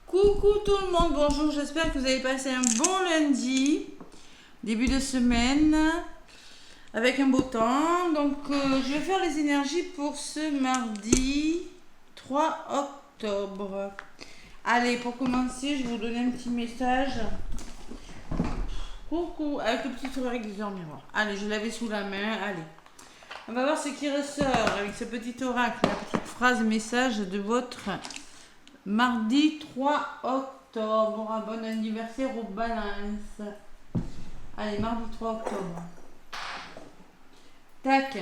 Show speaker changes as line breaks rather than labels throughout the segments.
Coucou tout le monde, bonjour, j'espère que vous avez passé un bon lundi, début de semaine, avec un beau temps. Donc je vais faire les énergies pour ce mardi 3 octobre. Allez, pour commencer, je vais vous donner un petit message. Coucou, avec le petit sourire des heures miroir. Allez, je l'avais sous la main, allez. On va voir ce qui ressort avec ce petit oracle, la petite phrase message de votre mardi 3 octobre. Un bon anniversaire aux balances. Allez, mardi 3 octobre. Tac.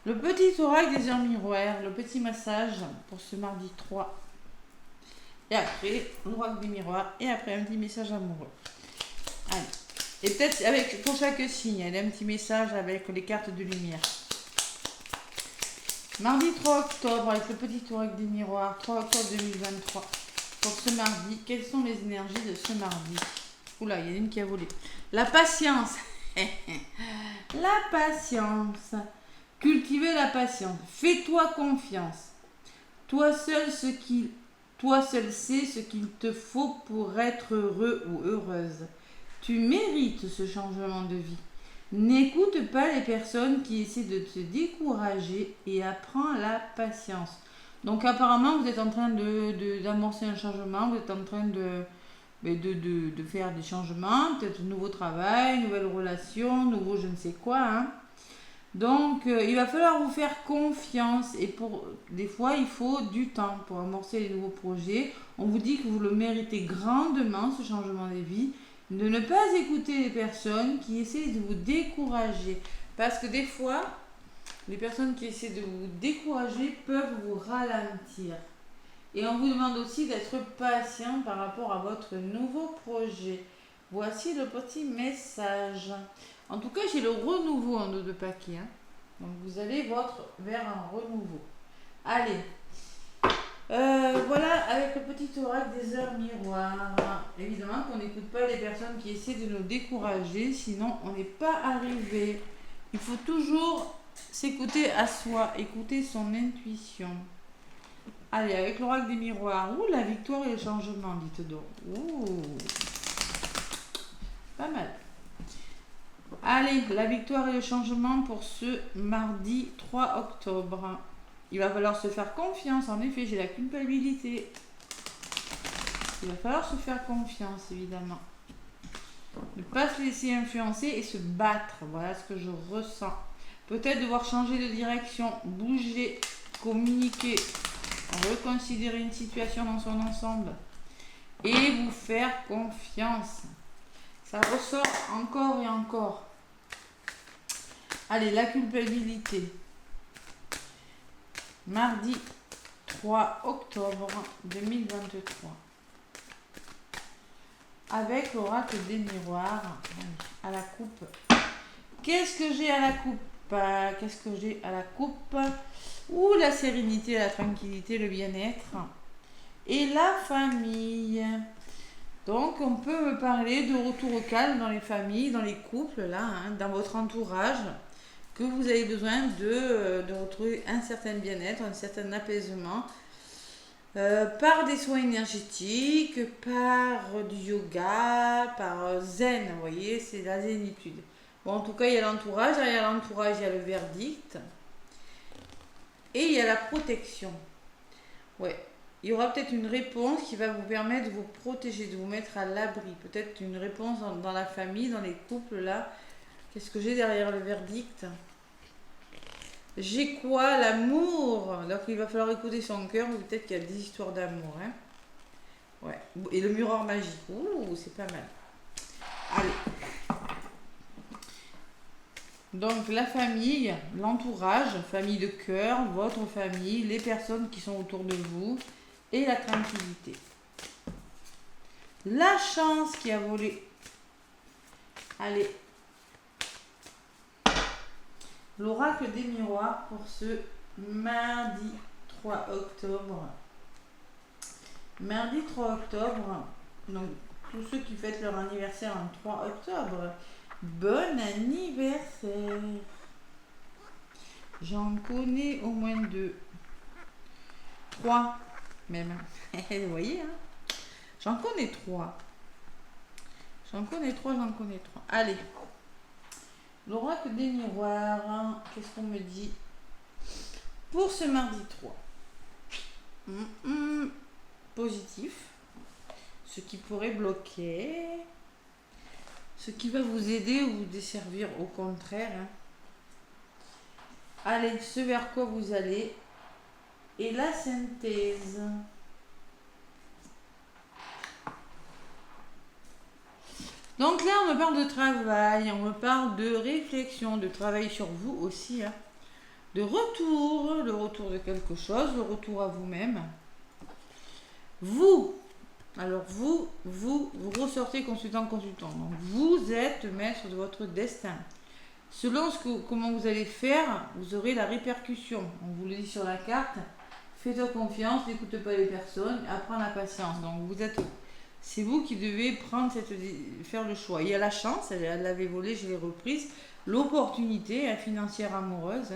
Le petit oracle des heures miroirs, le petit massage pour ce mardi 3. Et après, l'oracle des miroirs. Et après, un petit message amoureux. Allez. Et peut-être avec pour chaque signe, il y a un petit message avec les cartes de lumière. Mardi 3 octobre, avec le petit oracle des miroirs, 3 octobre 2023. Pour ce mardi, quelles sont les énergies de ce mardi? Oula, il y en a une qui a volé. La patience. La patience. Cultiver la patience. Fais-toi confiance. Toi seul sais ce qu'il te faut pour être heureux ou heureuse. Tu mérites ce changement de vie. N'écoute pas les personnes qui essaient de te décourager et apprends la patience. Donc apparemment, vous êtes en train d'amorcer un changement, vous êtes en train de faire des changements, peut-être nouveau travail, nouvelle relation, nouveau je ne sais quoi. Hein. Donc il va falloir vous faire confiance et des fois il faut du temps pour amorcer les nouveaux projets. On vous dit que vous le méritez grandement, ce changement de vie. De ne pas écouter les personnes qui essaient de vous décourager. Parce que des fois, les personnes qui essaient de vous décourager peuvent vous ralentir. Et on vous demande aussi d'être patient par rapport à votre nouveau projet. Voici le petit message. En tout cas, j'ai le renouveau en dos de paquet. Hein. Donc vous allez vers un renouveau. Allez. Voilà, avec le petit oracle des heures miroirs. Évidemment qu'on n'écoute pas les personnes qui essaient de nous décourager, sinon on n'est pas arrivé. Il faut toujours s'écouter à soi, écouter son intuition. Allez, avec l'oracle des miroirs. Ouh, la victoire et le changement, dites donc. Ouh, pas mal. Allez, la victoire et le changement pour ce mardi 3 octobre. Il va falloir se faire confiance. En effet, j'ai la culpabilité. Il va falloir se faire confiance, évidemment. Ne pas se laisser influencer et se battre. Voilà ce que je ressens. Peut-être devoir changer de direction, bouger, communiquer, reconsidérer une situation dans son ensemble et vous faire confiance. Ça ressort encore et encore. Allez, la culpabilité. Mardi 3 octobre 2023. Avec l'oracle des miroirs à la coupe. Qu'est-ce que j'ai à la coupe? Qu'est-ce que j'ai à la coupe? Ouh, la sérénité, la tranquillité, le bien-être. Et la famille. Donc, on peut me parler de retour au calme dans les familles, dans les couples, là, hein, dans votre entourage. Que vous avez besoin de retrouver un certain bien-être, un certain apaisement, par des soins énergétiques, par du yoga, par zen, vous voyez, c'est la zénitude. Bon, en tout cas, il y a l'entourage, derrière l'entourage, il y a le verdict, et il y a la protection. Ouais, il y aura peut-être une réponse qui va vous permettre de vous protéger, de vous mettre à l'abri, peut-être une réponse dans la famille, dans les couples, là. Qu'est-ce que j'ai derrière le verdict? J'ai quoi? L'amour. Donc il va falloir écouter son cœur, peut-être qu'il y a des histoires d'amour. Hein. Ouais. Et le miroir magique. Ouh, c'est pas mal. Allez. Donc la famille, l'entourage, famille de cœur, votre famille, les personnes qui sont autour de vous et la tranquillité. La chance qui a volé. Allez. L'oracle des miroirs pour ce mardi 3 octobre. Mardi 3 octobre, donc tous ceux qui fêtent leur anniversaire en 3 octobre, bon anniversaire. J'en connais au moins 2. 3 même. Vous voyez, hein? J'en connais trois. J'en connais trois. Allez. L'oracle des miroirs. Qu'est-ce qu'on me dit pour ce mardi 3? Positif. Ce qui pourrait bloquer. Ce qui va vous aider ou vous desservir au contraire. Allez, ce vers quoi vous allez. Et la synthèse. Donc là, on me parle de travail, on me parle de réflexion, de travail sur vous aussi. De retour, le retour de quelque chose, le retour à vous-même. Vous, alors vous ressortez consultant. Donc vous êtes maître de votre destin. Selon comment vous allez faire, vous aurez la répercussion. On vous le dit sur la carte. Fais-toi confiance, n'écoute pas les personnes, apprends la patience. Donc c'est vous qui devez faire le choix. Il y a la chance, elle l'avait volée, je l'ai reprise. L'opportunité financière amoureuse.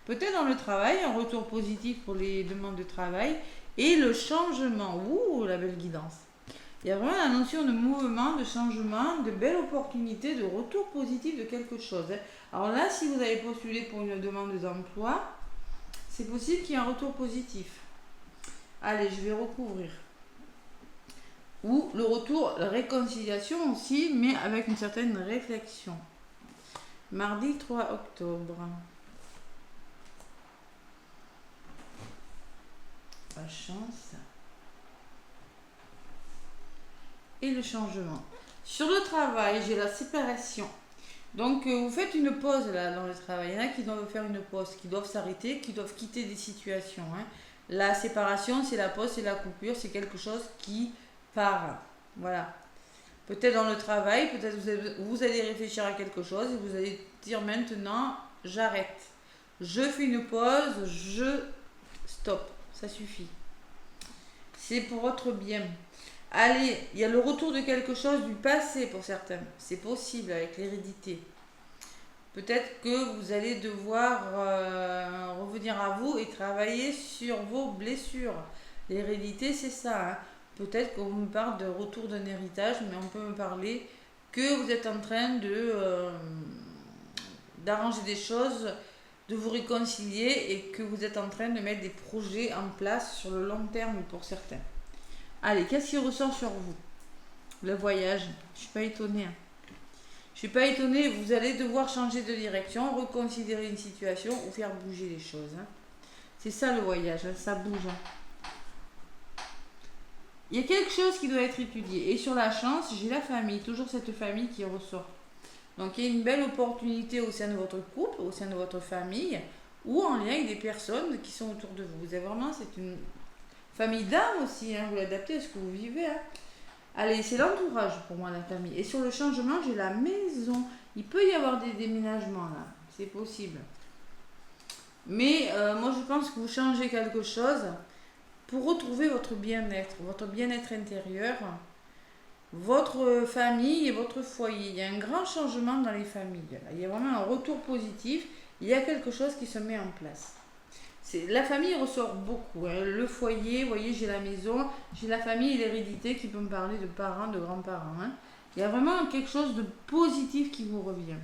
Peut-être dans le travail, un retour positif pour les demandes de travail. Et le changement. Ouh, la belle guidance. Il y a vraiment la notion de mouvement, de changement, de belle opportunité, de retour positif de quelque chose. Alors là, si vous avez postulé pour une demande d'emploi, c'est possible qu'il y ait un retour positif. Allez, je vais recouvrir. Ou le retour, la réconciliation aussi, mais avec une certaine réflexion. Mardi 3 octobre. La chance. Et le changement. Sur le travail, j'ai la séparation. Donc, vous faites une pause là dans le travail. Il y en a qui doivent faire une pause, qui doivent s'arrêter, qui doivent quitter des situations. La séparation, c'est la pause, c'est la coupure, c'est quelque chose qui part. Voilà. Peut-être dans le travail, peut-être vous allez réfléchir à quelque chose et vous allez dire maintenant, j'arrête. Je fais une pause, je stop. Ça suffit. C'est pour votre bien. Allez, il y a le retour de quelque chose du passé pour certains. C'est possible avec l'hérédité. Peut-être que vous allez devoir revenir à vous et travailler sur vos blessures. L'hérédité, c'est ça. Peut-être qu'on me parle de retour d'un héritage, mais on peut me parler que vous êtes en train d'arranger des choses, de vous réconcilier et que vous êtes en train de mettre des projets en place sur le long terme pour certains. Allez, qu'est-ce qui ressort sur vous? Le voyage. Je suis pas étonnée. Je suis pas étonnée. Vous allez devoir changer de direction, reconsidérer une situation ou faire bouger les choses. C'est ça le voyage. Ça bouge. Il y a quelque chose qui doit être étudié. Et sur la chance, j'ai la famille. Toujours cette famille qui ressort. Donc, il y a une belle opportunité au sein de votre couple, au sein de votre famille, ou en lien avec des personnes qui sont autour de vous. Vous avez vraiment, c'est une famille d'âme aussi, vous l'adaptez à ce que vous vivez. Allez, c'est l'entourage pour moi, la famille. Et sur le changement, j'ai la maison. Il peut y avoir des déménagements là, c'est possible. Mais moi, je pense que vous changez quelque chose pour retrouver votre bien-être intérieur, votre famille et votre foyer. Il y a un grand changement dans les familles. Il y a vraiment un retour positif. Il y a quelque chose qui se met en place. La famille ressort beaucoup. Le foyer, vous voyez, j'ai la maison, j'ai la famille et l'hérédité qui peut me parler de parents, de grands-parents. Il y a vraiment quelque chose de positif qui vous revient.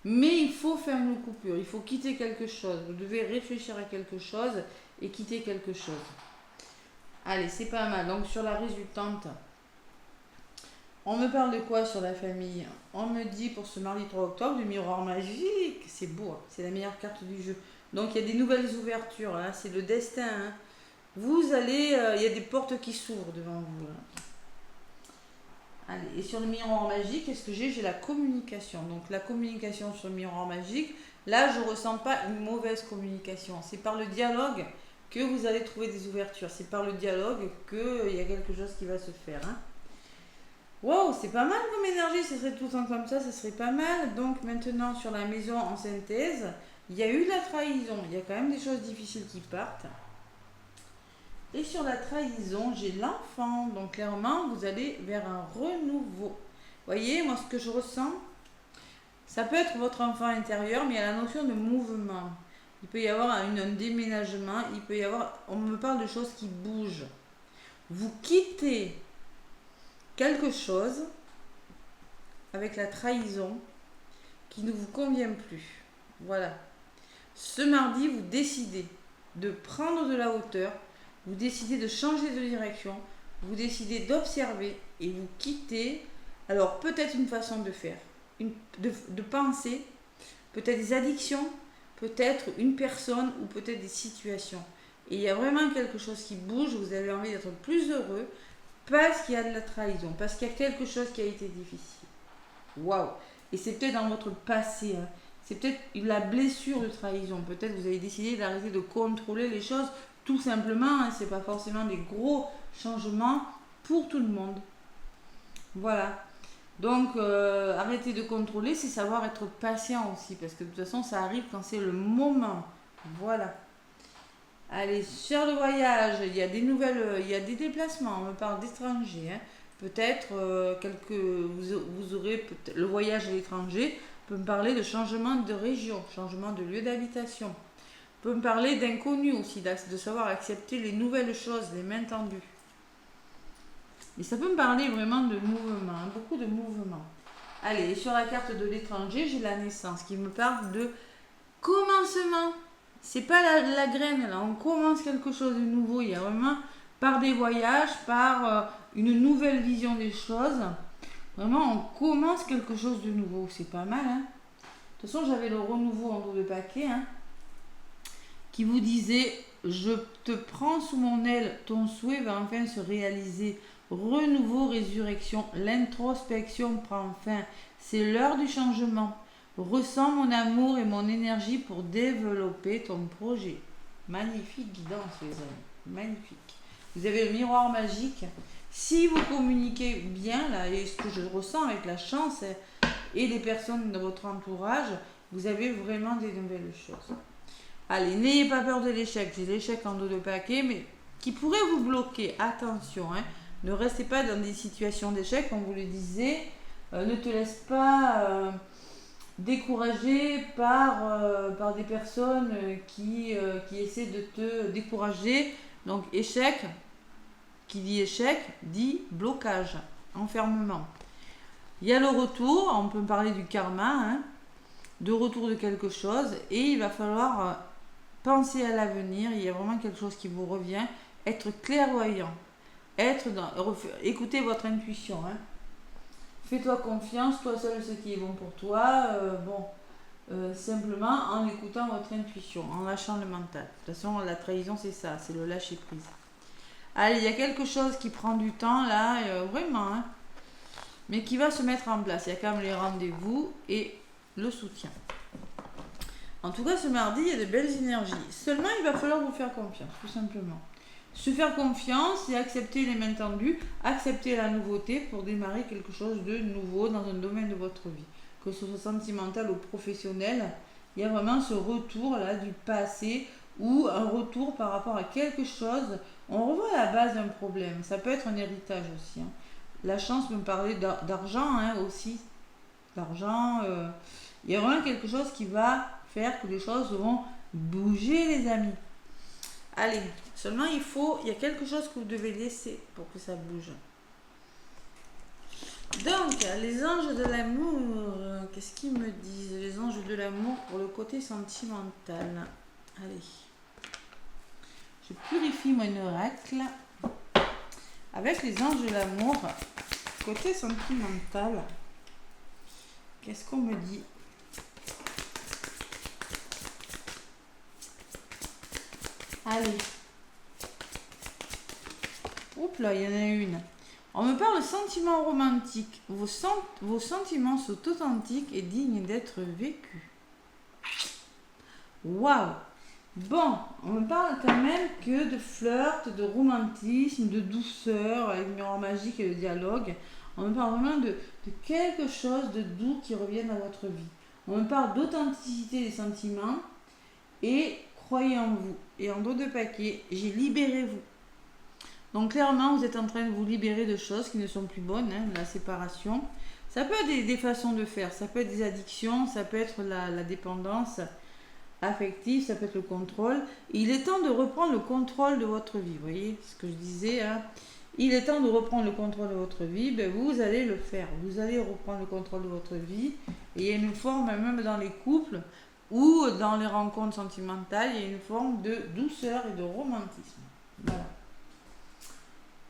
Mais il faut faire une coupure, il faut quitter quelque chose. Vous devez réfléchir à quelque chose et quitter quelque chose. Allez, c'est pas mal. Donc sur la résultante, on me parle de quoi sur la famille? On me dit pour ce mardi 3 octobre, du miroir magique. C'est beau, c'est la meilleure carte du jeu. Donc il y a des nouvelles ouvertures, c'est le destin. Vous allez, il y a des portes qui s'ouvrent devant vous. Allez, et sur le miroir magique, qu'est-ce que j'ai? J'ai la communication. Donc la communication sur le miroir magique, là je ne ressens pas une mauvaise communication. C'est par le dialogue que vous allez trouver des ouvertures. C'est par le dialogue qu'il y a quelque chose qui va se faire. Wow, c'est pas mal comme énergie, ce serait tout le temps comme ça serait pas mal. Donc maintenant sur la maison en synthèse, il y a eu la trahison, il y a quand même des choses difficiles qui partent. Et sur la trahison, j'ai l'enfant. Donc clairement, vous allez vers un renouveau. Voyez, moi ce que je ressens, ça peut être votre enfant intérieur, mais il y a la notion de mouvement. Il peut y avoir un déménagement, il peut y avoir, on me parle de choses qui bougent. Vous quittez quelque chose avec la trahison qui ne vous convient plus. Voilà. Ce mardi, vous décidez de prendre de la hauteur, vous décidez de changer de direction, vous décidez d'observer et vous quittez. Alors, peut-être une façon de faire, de penser, peut-être des addictions, peut-être une personne ou peut-être des situations. Et il y a vraiment quelque chose qui bouge, vous avez envie d'être plus heureux parce qu'il y a de la trahison, parce qu'il y a quelque chose qui a été difficile. Waouh! Et c'est peut-être dans votre passé, hein. C'est peut-être la blessure de trahison. Peut-être vous avez décidé d'arrêter de contrôler les choses, tout simplement, hein. C'est pas forcément des gros changements pour tout le monde. Voilà. Donc, arrêter de contrôler, c'est savoir être patient aussi, parce que de toute façon, ça arrive quand c'est le moment. Voilà. Allez, sur le voyage, il y a des nouvelles, il y a des déplacements, on me parle d'étrangers, hein. Peut-être vous aurez le voyage à l'étranger, peut me parler de changement de région, changement de lieu d'habitation. Peut me parler d'inconnu aussi, de savoir accepter les nouvelles choses, les mains tendues. Et ça peut me parler vraiment de mouvement, hein, beaucoup de mouvement. Allez, sur la carte de l'étranger, j'ai la naissance qui me parle de commencement. C'est pas la graine là, on commence quelque chose de nouveau. Il y a vraiment par des voyages, par une nouvelle vision des choses. Vraiment, on commence quelque chose de nouveau. C'est pas mal, hein. De toute façon, j'avais le renouveau en dos de paquet, hein, qui vous disait: je te prends sous mon aile, ton souhait va enfin se réaliser. Renouveau, résurrection, l'introspection prend fin. C'est l'heure du changement. Ressens mon amour et mon énergie pour développer ton projet. Magnifique guidance, les amis. Magnifique. Vous avez le miroir magique. Si vous communiquez bien, là, et ce que je ressens avec la chance et les personnes de votre entourage, vous avez vraiment des nouvelles choses. Allez, n'ayez pas peur de l'échec. J'ai l'échec en dos de paquet, mais qui pourrait vous bloquer. Attention, hein. Ne restez pas dans des situations d'échec, comme vous le disiez. Ne te laisse pas décourager par des personnes qui essaient de te décourager. Donc, échec, qui dit échec, dit blocage, enfermement. Il y a le retour, on peut parler du karma, hein, de retour de quelque chose, et il va falloir penser à l'avenir. Il y a vraiment quelque chose qui vous revient, être clairvoyant. Écoutez votre intuition, hein. Fais-toi confiance, toi seul ce qui est bon pour toi. Simplement en écoutant votre intuition, en lâchant le mental. De toute façon, la trahison, c'est ça, c'est le lâcher prise. Allez, il y a quelque chose qui prend du temps là, vraiment, hein, mais qui va se mettre en place. Il y a quand même les rendez-vous et le soutien. En tout cas, ce mardi, il y a de belles énergies. Seulement, il va falloir vous faire confiance, tout simplement. Se faire confiance et accepter les mains tendues, accepter la nouveauté pour démarrer quelque chose de nouveau dans un domaine de votre vie. Que ce soit sentimental ou professionnel, il y a vraiment ce retour là du passé ou un retour par rapport à quelque chose. On revoit la base d'un problème. Ça peut être un héritage aussi, hein. La chance me parlait d'argent, hein, aussi. D'argent. Il y a vraiment quelque chose qui va faire que les choses vont bouger, les amis. Allez, seulement il y a quelque chose que vous devez laisser pour que ça bouge. Donc, les anges de l'amour, qu'est-ce qu'ils me disent? Les anges de l'amour pour le côté sentimental. Allez. Je purifie mon oracle avec les anges de l'amour. Côté sentimental, qu'est-ce qu'on me dit? Allez. Oups là, il y en a une. On me parle de sentiments romantiques. Vos sentiments sont authentiques et dignes d'être vécus. Waouh! Bon, on me parle quand même que de flirt, de romantisme, de douceur, avec le miroir magique et le dialogue. On me parle vraiment de quelque chose de doux qui revienne dans votre vie. On me parle d'authenticité des sentiments et croyez en vous. Et en dos de paquet, j'ai libérez-vous. Donc clairement, vous êtes en train de vous libérer de choses qui ne sont plus bonnes, hein, la séparation. Ça peut être des façons de faire, ça peut être des addictions, ça peut être la dépendance affective, ça peut être le contrôle. Et il est temps de reprendre le contrôle de votre vie, vous voyez ce que je disais, hein. Il est temps de reprendre le contrôle de votre vie. Ben, vous allez le faire. Vous allez reprendre le contrôle de votre vie. Et il y a une forme, même dans les couples ou dans les rencontres sentimentales, il y a une forme de douceur et de romantisme. Voilà.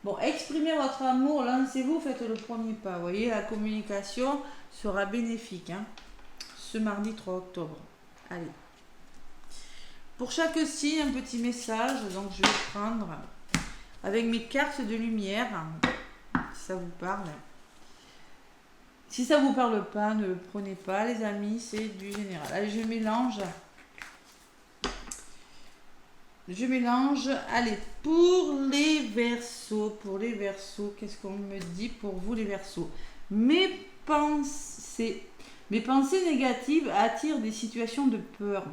Bon, exprimez votre amour, lancez-vous, faites le premier pas. Vous voyez, la communication sera bénéfique ce mardi 3 octobre. Allez. Pour chaque signe, un petit message. Donc, je vais prendre avec mes cartes de lumière, si ça vous parle. Si ça vous parle pas, ne le prenez pas, les amis, c'est du général. Allez, je mélange. Allez, pour les Verseaux, qu'est-ce qu'on me dit pour vous les Verseaux? Mes pensées négatives attirent des situations de peur.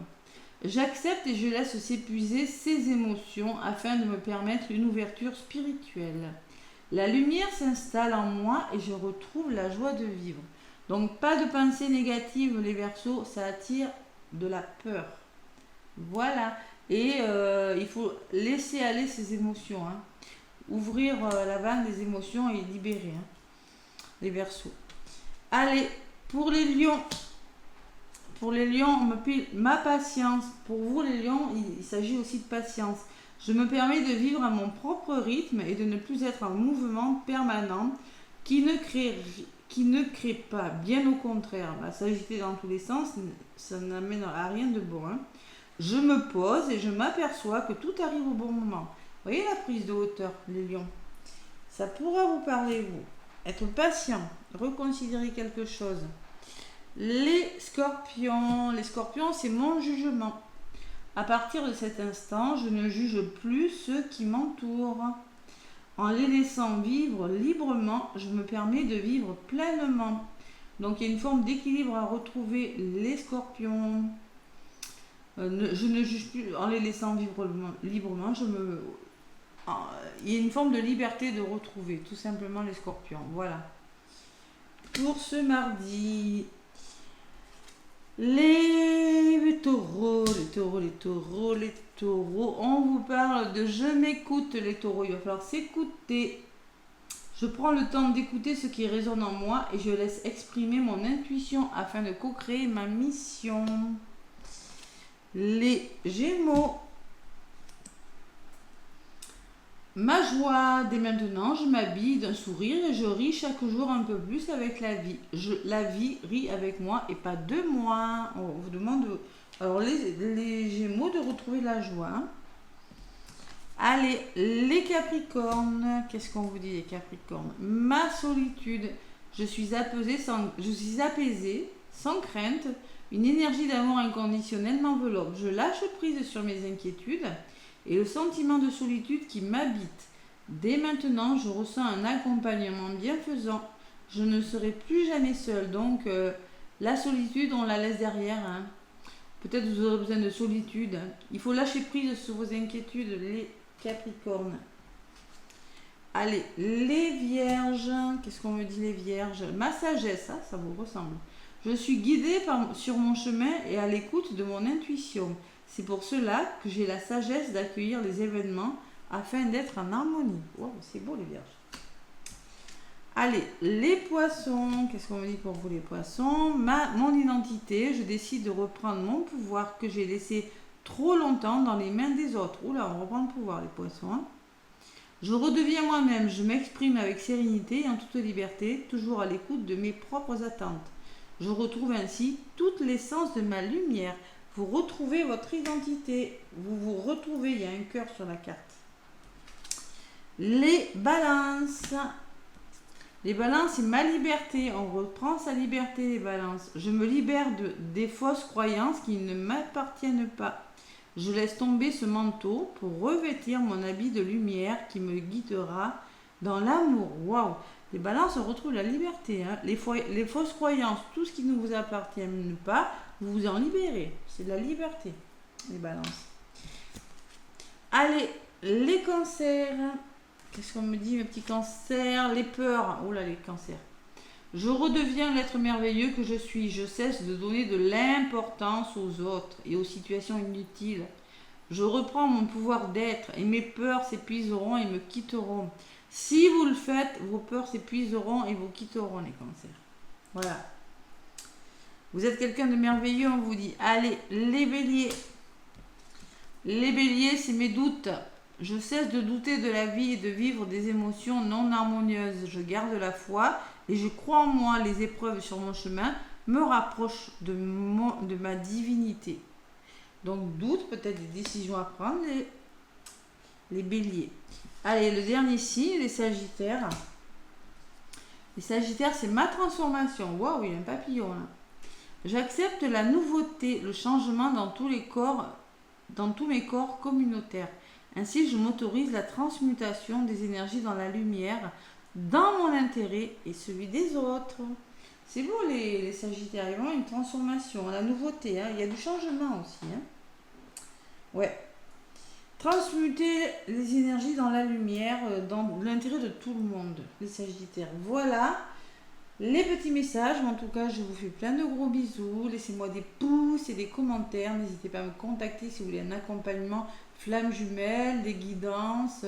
J'accepte et je laisse s'épuiser ces émotions afin de me permettre une ouverture spirituelle. La lumière s'installe en moi et je retrouve la joie de vivre. Donc pas de pensées négatives les Verseaux, ça attire de la peur. Voilà. Et il faut laisser aller ces émotions. Ouvrir la vanne des émotions et libérer les Verseaux. Allez, pour les lions. Pour les lions, on me pile ma patience. Pour vous les lions, il s'agit aussi de patience. Je me permets de vivre à mon propre rythme et de ne plus être en mouvement permanent qui ne crée pas. Bien au contraire, s'agiter dans tous les sens, ça n'amène à rien de bon. Je me pose et je m'aperçois que tout arrive au bon moment. Vous voyez la prise de hauteur, les lions. Ça pourra vous parler, vous. Être patient, reconsidérer quelque chose. Les scorpions, c'est mon jugement. À partir de cet instant, je ne juge plus ceux qui m'entourent. En les laissant vivre librement, je me permets de vivre pleinement. Donc il y a une forme d'équilibre à retrouver, les scorpions. Je ne juge plus en les laissant vivre librement. Il y a une forme de liberté de retrouver, tout simplement, les scorpions. Voilà. Pour ce mardi, les taureaux, on vous parle de je m'écoute les taureaux, il va falloir s'écouter. Je prends le temps d'écouter ce qui résonne en moi et je laisse exprimer mon intuition afin de co-créer ma mission. Les Gémeaux, ma joie, dès maintenant, je m'habille d'un sourire et je ris chaque jour un peu plus avec la vie. La vie rit avec moi et pas de moi. On vous demande, alors les Gémeaux, de retrouver la joie. Allez, les Capricornes, qu'est-ce qu'on vous dit les Capricornes? Ma solitude, je suis apaisée sans crainte. Une énergie d'amour inconditionnel m'enveloppe. Je lâche prise sur mes inquiétudes et le sentiment de solitude qui m'habite. Dès maintenant, je ressens un accompagnement bienfaisant. Je ne serai plus jamais seule. Donc, la solitude, on la laisse derrière. Peut-être vous aurez besoin de solitude. Il faut lâcher prise sur vos inquiétudes, les Capricornes. Allez, les Vierges. Qu'est-ce qu'on me dit les Vierges? Ma sagesse, ça vous ressemble. Je suis guidée sur mon chemin et à l'écoute de mon intuition. C'est pour cela que j'ai la sagesse d'accueillir les événements afin d'être en harmonie. Wow, c'est beau les Vierges. Allez, les Poissons. Qu'est-ce qu'on me dit pour vous les Poissons? Mon identité, je décide de reprendre mon pouvoir que j'ai laissé trop longtemps dans les mains des autres. Oula, on reprend le pouvoir les Poissons. Je redeviens moi-même, je m'exprime avec sérénité et en toute liberté, toujours à l'écoute de mes propres attentes. Je retrouve ainsi toute l'essence de ma lumière. Vous retrouvez votre identité. Vous retrouvez, il y a un cœur sur la carte. Les Balances. Les Balances, c'est ma liberté. On reprend sa liberté, les Balances. Je me libère des fausses croyances qui ne m'appartiennent pas. Je laisse tomber ce manteau pour revêtir mon habit de lumière qui me guidera dans l'amour. Waouh! Les Balances, on retrouve la liberté. Les fausses croyances, tout ce qui ne vous appartient pas, vous vous en libérez. C'est de la liberté, les Balances. Allez, les Cancers. Qu'est-ce qu'on me dit, mes petits Cancers? Les peurs. Oh là, les Cancers. Je redeviens l'être merveilleux que je suis. Je cesse de donner de l'importance aux autres et aux situations inutiles. Je reprends mon pouvoir d'être et mes peurs s'épuiseront et me quitteront. Si vous le faites, vos peurs s'épuiseront et vous quitteront les cancers. Voilà. Vous êtes quelqu'un de merveilleux, on vous dit. Allez, les béliers. Les béliers, c'est mes doutes. Je cesse de douter de la vie et de vivre des émotions non harmonieuses. Je garde la foi et je crois en moi. Les épreuves sur mon chemin me rapprochent de ma divinité. Donc, doute, peut-être des décisions à prendre, les béliers. Allez, le dernier signe, les sagittaires. Les sagittaires, c'est ma transformation. Waouh, il y a un papillon là. J'accepte la nouveauté, le changement dans tous mes corps communautaires. Ainsi, je m'autorise la transmutation des énergies dans la lumière, dans mon intérêt et celui des autres. C'est beau les sagittaires, il y a vraiment une transformation, la nouveauté, hein. Il y a du changement aussi. Hein. Ouais. Transmuter les énergies dans la lumière, dans l'intérêt de tout le monde, les sagittaires. Voilà les petits messages. En tout cas, je vous fais plein de gros bisous. Laissez-moi des pouces et des commentaires. N'hésitez pas à me contacter si vous voulez un accompagnement flamme jumelle, des guidances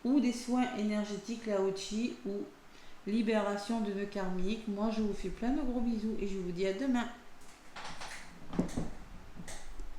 ou des soins énergétiques Lao-Chi ou libération de nœuds karmiques. Moi, je vous fais plein de gros bisous et je vous dis à demain.